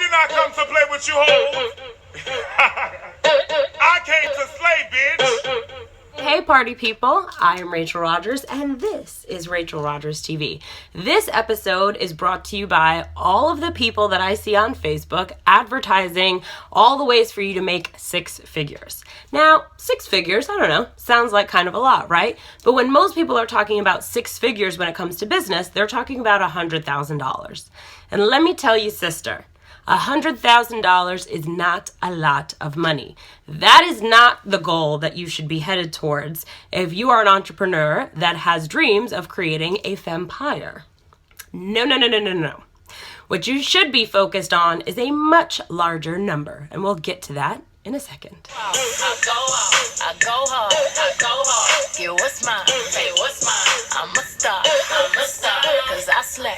did not come to play with you hoes. I came to slay, bitch. Hey party people, I am Rachel Rogers and this is Rachel Rogers TV. This episode is brought to you by all of the people that I see on Facebook advertising all the ways for you to make six figures. Now, six figures, I don't know, sounds like kind of a lot, right? But when most people are talking about six figures when it comes to business, they're talking about $100,000. And let me tell you, sister, $100,000 is not a lot of money. That is not the goal that you should be headed towards if you are an entrepreneur that has dreams of creating a fempire. No. What you should be focused on is a much larger number, and we'll get to that in a second. I go hard, get what's mine, hey, what's mine, I'm a star, cause I slay.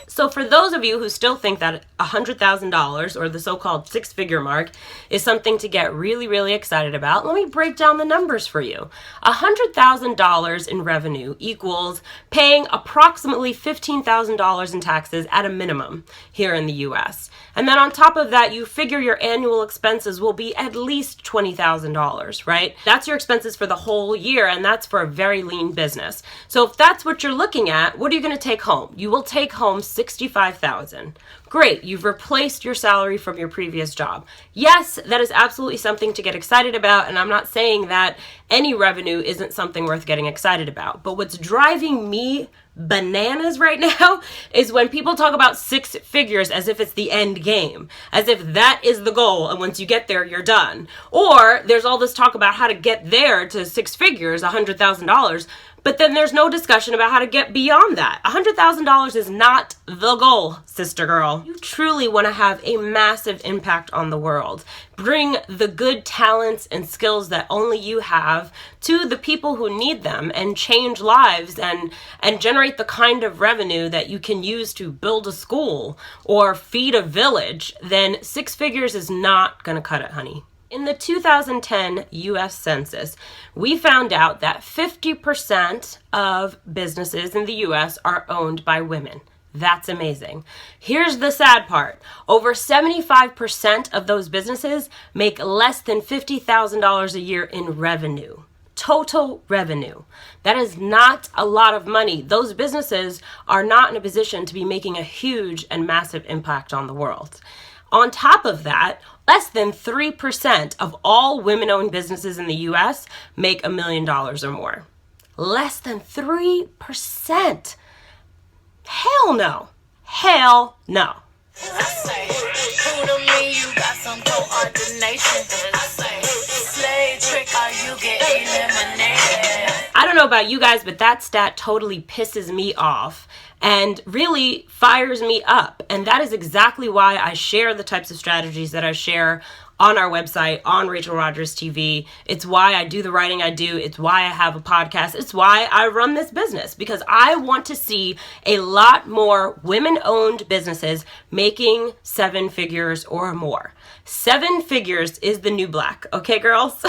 So for those of you who still think that $100,000 or the so-called six-figure mark is something to get really, really excited about, let me break down the numbers for you. $100,000 in revenue equals paying approximately $15,000 in taxes at a minimum here in the US. And then on top of that, you figure your annual expenses will be at least $20,000, right? That's your expenses for the whole year, and that's for a very lean business. So if that's what you're looking at, what are you going to take home? You will take home $65,000. Great, you've replaced your salary from your previous job. Yes, that is absolutely something to get excited about, and I'm not saying that any revenue isn't something worth getting excited about. But what's driving me bananas right now is when people talk about six figures as if it's the end game, as if that is the goal, and once you get there, you're done. Or there's all this talk about how to get there to six figures, $100,000, but then there's no discussion about how to get beyond that. $100,000 is not the goal, sister girl. You truly want to have a massive impact on the world. Bring the good talents and skills that only you have to the people who need them and change lives and generate the kind of revenue that you can use to build a school or feed a village, then six figures is not going to cut it, honey. In the 2010 U.S. Census, we found out that 50% of businesses in the U.S. are owned by women. That's amazing. Here's the sad part. Over 75% of those businesses make less than $50,000 a year in revenue. Total revenue. That is not a lot of money. Those businesses are not in a position to be making a huge and massive impact on the world. On top of that, less than 3% of all women-owned businesses in the U.S. make $1 million or more. Less than 3%. Hell no. Hell no. I say, cool to me, you got some coordination. I say, slay trick, how you get eliminated. I don't know about you guys, but that stat totally pisses me off and really fires me up. And that is exactly why I share the types of strategies that I share on our website, on Rachel Rogers TV. It's why I do the writing I do. It's why I have a podcast. It's why I run this business, because I want to see a lot more women-owned businesses making seven figures or more. Seven figures is the new black, okay, girls?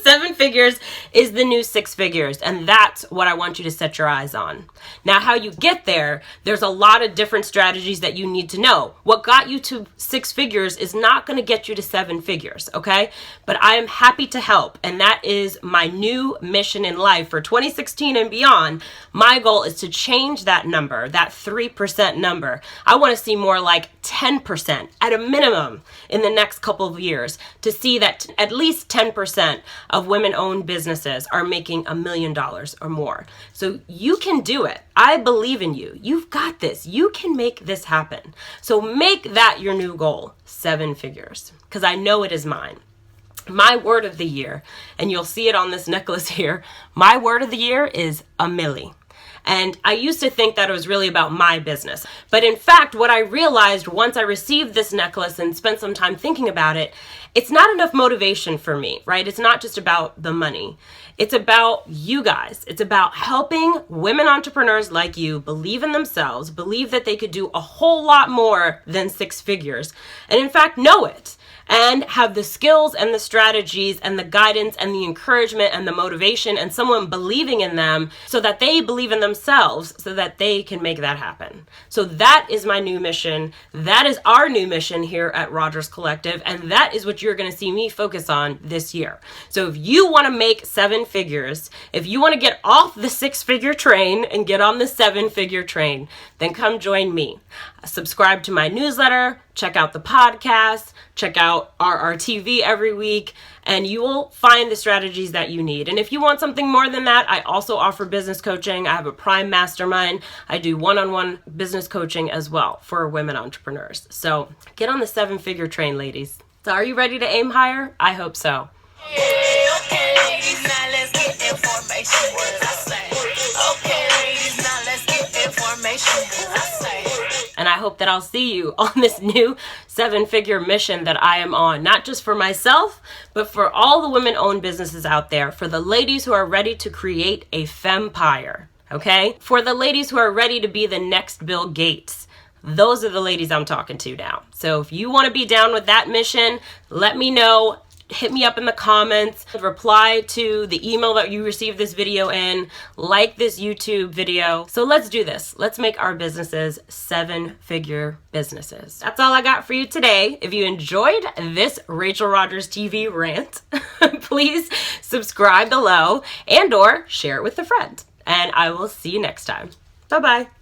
Seven figures is the new six figures, and that's what I want you to set your eyes on. Now, how you get there, there's a lot of different strategies that you need to know. What got you to six figures is not going to get you to seven figures, okay? But I am happy to help, and that is my new mission in life for 2016 and beyond. My goal is to change that number, that 3% number. I want to see more like 10% at a minimum in the next couple of years, to see that at least 10% of women-owned businesses are making $1 million or more. So you can do it. I believe in you. You've got this. You can make this happen. So make that your new goal, seven figures, because I know it is mine. My word of the year, and you'll see it on this necklace here, my word of the year is a milli. And I used to think that it was really about my business. But in fact, what I realized once I received this necklace and spent some time thinking about it, it's not enough motivation for me, right? It's not just about the money. It's about you guys. It's about helping women entrepreneurs like you believe in themselves, believe that they could do a whole lot more than 6 figures, and in fact, know it. And have the skills and the strategies and the guidance and the encouragement and the motivation and someone believing in them so that they believe in themselves so that they can make that happen. So that is my new mission. That is our new mission here at Rogers Collective. And that is what you're going to see me focus on this year. So if you want to make 7 figures, if you want to get off the 6-figure train and get on the 7-figure train, then come join me. Subscribe to my newsletter, check out the podcast, check out RRTV every week, and you will find the strategies that you need. And if you want something more than that, I also offer business coaching. I have a Prime Mastermind. I do one-on-one business coaching as well for women entrepreneurs. So get on the 7-figure train, ladies. So are you ready to aim higher? I hope so. Okay, ladies, now let's get information. I say, okay, ladies, now let's get information. I say. And I hope that I'll see you on this new 7-figure mission that I am on, not just for myself, but for all the women-owned businesses out there, for the ladies who are ready to create a fempire, okay? For the ladies who are ready to be the next Bill Gates. Those are the ladies I'm talking to now. So if you want to be down with that mission, let me know. Hit me up in the comments, reply to the email that you received this video in, like this YouTube video. So let's do this. Let's make our businesses 7-figure businesses. That's all I got for you today. If you enjoyed this Rachel Rogers TV rant, please subscribe below and or share it with a friend. And I will see you next time. Bye-bye.